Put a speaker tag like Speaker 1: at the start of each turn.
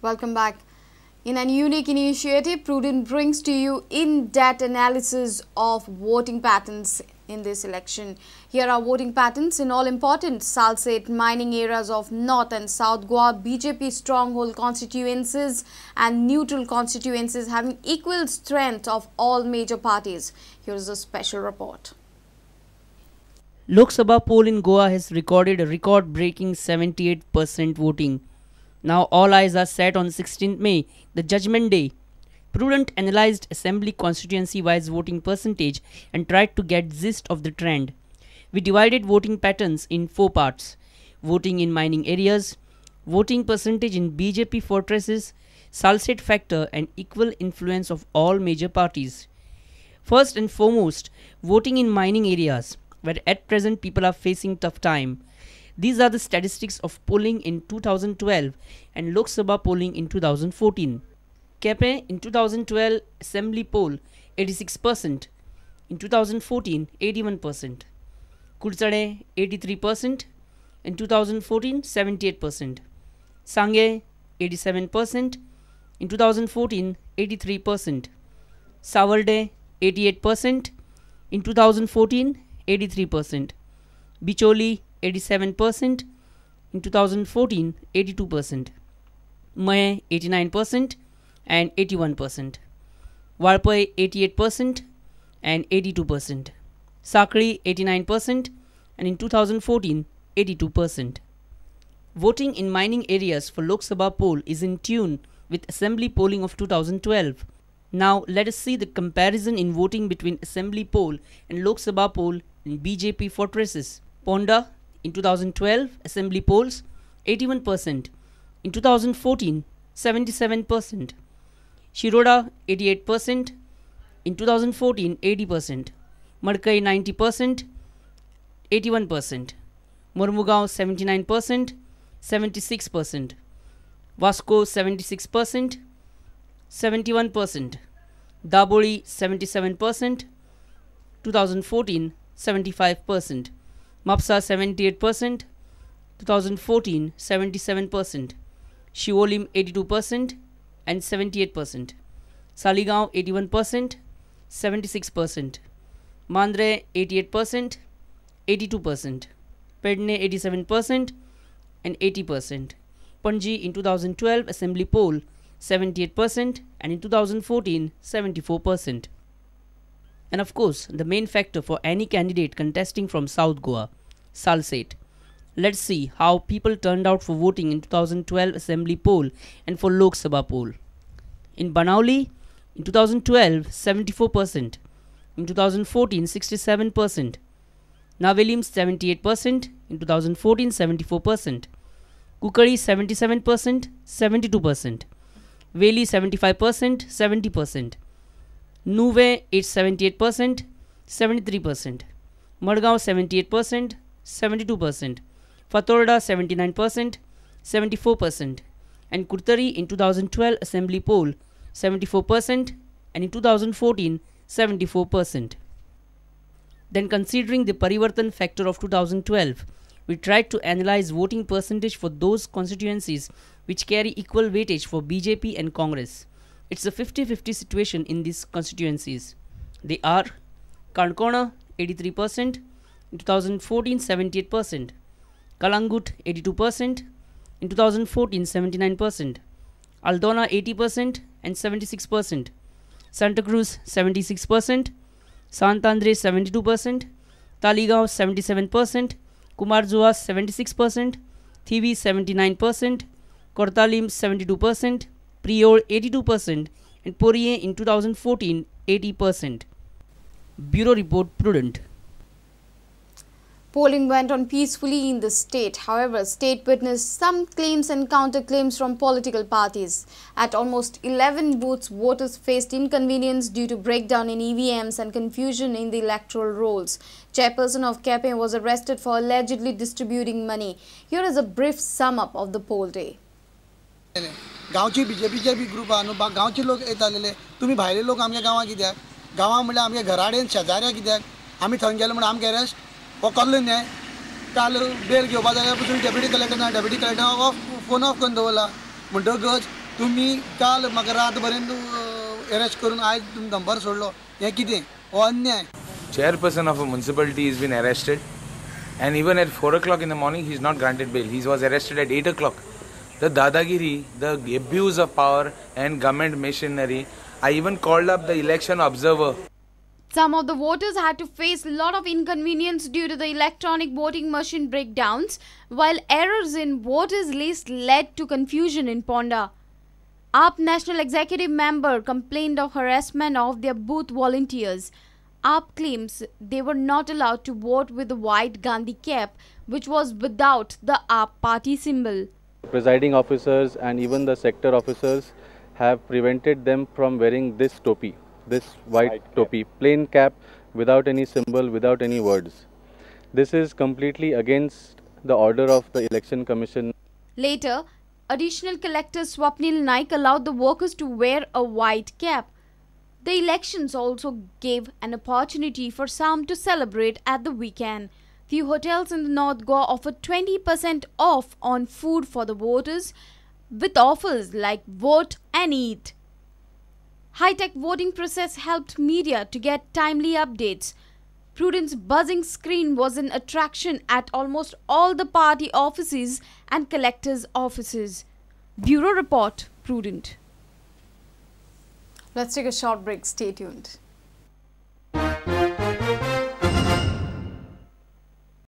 Speaker 1: Welcome back. In a unique initiative, Prudent brings to you in-depth analysis of voting patterns in this election. Here are voting patterns in all important Salsette mining areas of North and South Goa, BJP stronghold constituencies and neutral constituencies having equal strength of all major parties. Here is a special report.
Speaker 2: Lok Sabha poll in Goa has recorded a record-breaking 78% voting. Now all eyes are set on 16th May, the Judgment Day. Prudent analysed assembly constituency-wise voting percentage and tried to get gist of the trend. We divided voting patterns in 4 parts: voting in mining areas, voting percentage in BJP fortresses, Salsette factor and equal influence of all major parties. First and foremost, voting in mining areas, where at present people are facing tough time. These are the statistics of polling in 2012 and Lok Sabha polling in 2014. Kepe in 2012 assembly poll 86%, in 2014 81%. Kursade 83%, in 2014 78%. Sange 87%, in 2014 83%. Savalde 88%, in 2014 83%. Bicholi 87%, in 2014 82%. Maye 89% and 81%. Walpai 88% and 82%. Sakri 89% and in 2014 82%. Voting in mining areas for Lok Sabha poll is in tune with assembly polling of 2012. Now let us see the comparison in voting between assembly poll and Lok Sabha poll in BJP fortresses. Ponda in 2012 assembly polls 81%, in 2014 77%. Shiroda 88%, in 2014 80%. Madkai 90%, 81%. Mormugaon 79%, 76%. Vasco 76%, 71%. Daboli 77%, 2014 75%. Mapsa 78%, 2014 77%. Shivolim 82% and 78%. Saligaon 81%, 76%. Mandre 88%, 82%. Pedne 87% and 80%. Panji in 2012 assembly poll 78% and in 2014 74%. And of course, the main factor for any candidate contesting from South Goa, Salsette. Let's see how people turned out for voting in 2012 assembly poll and for Lok Sabha poll. In Banauli, in 2012, 74%. In 2014, 67%. Navelim, 78%. In 2014, 74%. Kukari, 77%, 72%. Veli, 75%, 70%. Nuve 78%, 73%. Madgaon 78%, 72%. Fatorda 79%, 74%. And Kurtari in 2012 assembly poll 74% and in 2014 74%. Then considering the Parivartan factor of 2012, we tried to analyze voting percentage for those constituencies which carry equal weightage for BJP and Congress. It's a 50-50 situation in these constituencies. They are Kankona 83%, in 2014 78%, Kalangut 82%, in 2014 79%, Aldona 80% and 76%, Santa Cruz 76%, Santandre 72%, Taligaon 77%, Kumarjua 76%, Thivi 79%, Kortalim 72%, Prior 82% and Porie in 2014 80%. Bureau Report Prudent.
Speaker 1: Polling went on peacefully in the state. However, state witnessed some claims and counterclaims from political parties. At almost 11 booths, voters faced inconvenience due to breakdown in EVMs and confusion in the electoral rolls. Chairperson of Kepe was arrested for allegedly distributing money. Here is a brief sum up of the poll day.
Speaker 3: गांवची BJP group आहा न्हू गांवचे लोक येतालेले तुमी भायले लोक आमच्या गांवां कित्याक गांवां म्हणल्यार आमच्या घराडेन शेजाऱ्या कित्याक आमी थंय गेले म्हणून आमगे अरेस्ट हो कसलो न्याय काल बेल घेवपा जाल्यार पसून डेप्युटी कलेक्टर हो फोन ऑफ करून दवरला म्हणटकच तुम्ही काल म्हाका रातभरेन अरेस्ट करून आयज तुमी दंबर सोडलो हें कितें हो अन्याय.
Speaker 4: Chairperson of a municipality has been arrested, and even at 4 o'clock in the morning he's not granted bail. He was arrested at 8 o'clock. The dadagiri, the abuse of power and government machinery. I even called up the election observer.
Speaker 1: Some of the voters had to face a lot of inconvenience due to the electronic voting machine breakdowns, while errors in voters' list led to confusion in Ponda. AAP National Executive member complained of harassment of their booth volunteers. AAP claims they were not allowed to vote with the white Gandhi cap, which was without the AAP party symbol.
Speaker 5: Presiding officers and even the sector officers have prevented them from wearing this topi, this white topi, plain cap without any symbol, without any words. This is completely against the order of the Election Commission.
Speaker 1: Later, Additional Collector Swapnil Naik allowed the workers to wear a white cap. The elections also gave an opportunity for some to celebrate at the weekend. Few hotels in the North Goa offered 20% off on food for the voters, with offers like vote and eat. High-tech voting process helped media to get timely updates. Prudent's buzzing screen was an attraction at almost all the party offices and collectors' offices. Bureau Report, Prudent.
Speaker 6: Let's take a short break. Stay tuned.